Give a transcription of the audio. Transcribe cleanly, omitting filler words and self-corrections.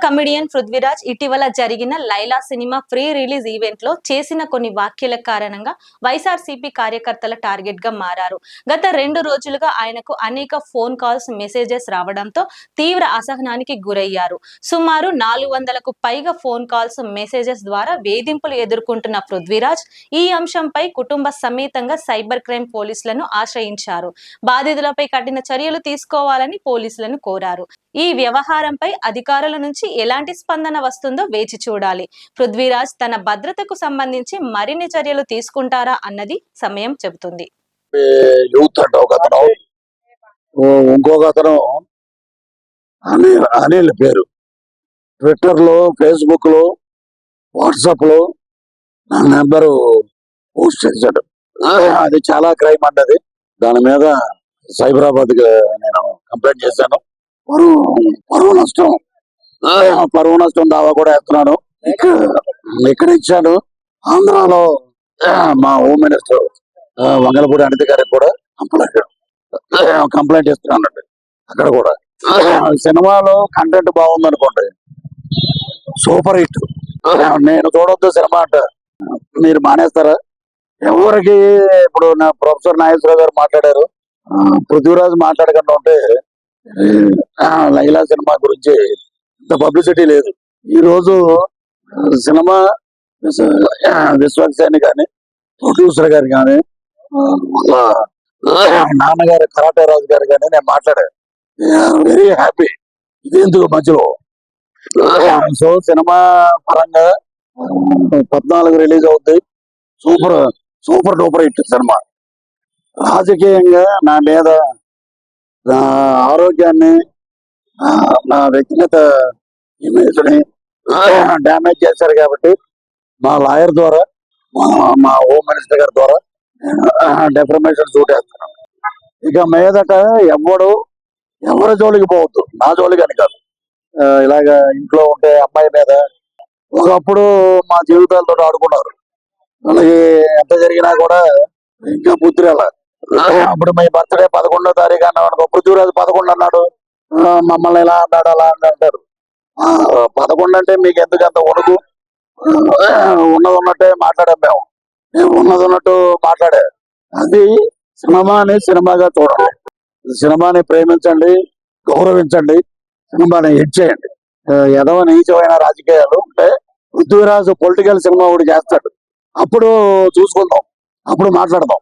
Comedian Prithviraj ఇటీవల జరిగిన Laila cinema pre release event లో చేసిన కొన్ని వ్యాఖ్యల కారణంగా వైఎస్ఆర్సీపీ కార్యకర్తల టార్గెట్ గా మారారు. గత 2 రోజులుగా ఆయనకు అనేక ఫోన్ కాల్స్, మెసేజెస్ రావడంతో తీవ్ర అసహనానికి గురయ్యారు. సుమారు 400కు పైగా ఫోన్ కాల్స్, మెసేజెస్ ద్వారా వేధింపులు ఎదుర్కొంటున్న పృథ్వీరాజ్ ఈ అంశంపై కుటుంబ సమేతంగా సైబర్ క్రైమ్ పోలీసులను ఆశ్రయించారు. బాధితులపై కఠిన చర్యలు తీసుకోవాలని పోలీసులను కోరారు. ఈ వ్యవహారంపై అధికారుల నుంచి ఎలాంటి స్పందన వస్తుందో వేచి చూడాలి. పృథ్వీరాజ్ తన భద్రతకు సంబంధించి మరిన్ని చర్యలు తీసుకుంటారా అన్నది సమయం చెబుతుంది. ఇంకొక అతను అనిల్ పేరు ట్విట్టర్ లో, ఫేస్బుక్ లో, వాట్సాప్ లో నా నెంబరు పోస్ట్ చేశాడు. అది చాలా క్రైమ్ అంటది. దాని మీద సైబరాబాద్ నేను కంప్లైంట్ చేశాను. పరువు నష్టం దావా కూడా వేస్తున్నాను. ఇక్కడ ఇచ్చాను. ఆంధ్రాలో మా హోమ్ మినిస్టర్ వంగలపూడి అనిత గారికి కూడా కంప్లైంట్ ఇస్తున్నాను. అక్కడ కూడా సినిమాలో కంటెంట్ బాగుంది అనుకోండి, సూపర్ హిట్. నేను చూడొద్దు సినిమా అంట మీరు మానేస్తారా? ఎవరికి ఇప్పుడు నా ప్రొఫెసర్ నాగేశ్వరరావు గారు మాట్లాడారు, పృథ్వీరాజ్ మాట్లాడకుండా ఉంటే లైలా సినిమా గురించి ఇంత పబ్లిసిటీ లేదు. ఈ రోజు సినిమా విశ్వక్సేని కానీ, ప్రొడ్యూసర్ గారు కానీ, నాన్నగారు కరాటే రాజు గారు కానీ నేను మాట్లాడాను. Very happy. ఇది ఎందుకు మధ్యలో. సో సినిమా పరంగా 14 రిలీజ్ అవుతుంది. Super duper hit cinema. రాజకీయంగా నా మీద, నా ఆరోగ్యాన్ని, నా వ్యక్తిగత ఇమేజ్ ని డ్యామేజ్ చేశారు కాబట్టి మా లాయర్ ద్వారా, మా హోమ్ మినిస్టర్ గారి ద్వారా డెఫర్మేషన్ సూట్ వేస్తున్నాను. ఇక మీదట ఎవరి జోలికి పోవద్దు, నా జోలికి అని కాదు. ఇలాగ ఇంట్లో ఉంటే అమ్మాయి మీద ఒకప్పుడు మా జీవితాలతో ఆడుకున్నారు. వాళ్ళకి ఎంత జరిగినా కూడా ఇంకా బుద్ధి రాల. అప్పుడు మీ బర్త్డే 11వ తారీఖు అన్నాడు అనుకో, పృథ్వీరాజు 11 అన్నాడు, మమ్మల్ని ఎలా అన్నాడు అలా అంటారు. 11 అంటే మీకు ఎందుకు అంత వణుకు? ఉన్నది ఉన్నట్టే మాట్లాడాం మేము ఉన్నది ఉన్నట్టు మాట్లాడే. అది సినిమాని సినిమాగా చూడండి, సినిమాని ప్రేమించండి, గౌరవించండి, సినిమాని హిట్ చేయండి. ఎదవ నీచమైన రాజకీయాలు ఉంటే పృథ్వీరాజు పొలిటికల్ సినిమా ఒకటి చేస్తాడు, అప్పుడు చూసుకుందాం, అప్పుడు మాట్లాడదాం.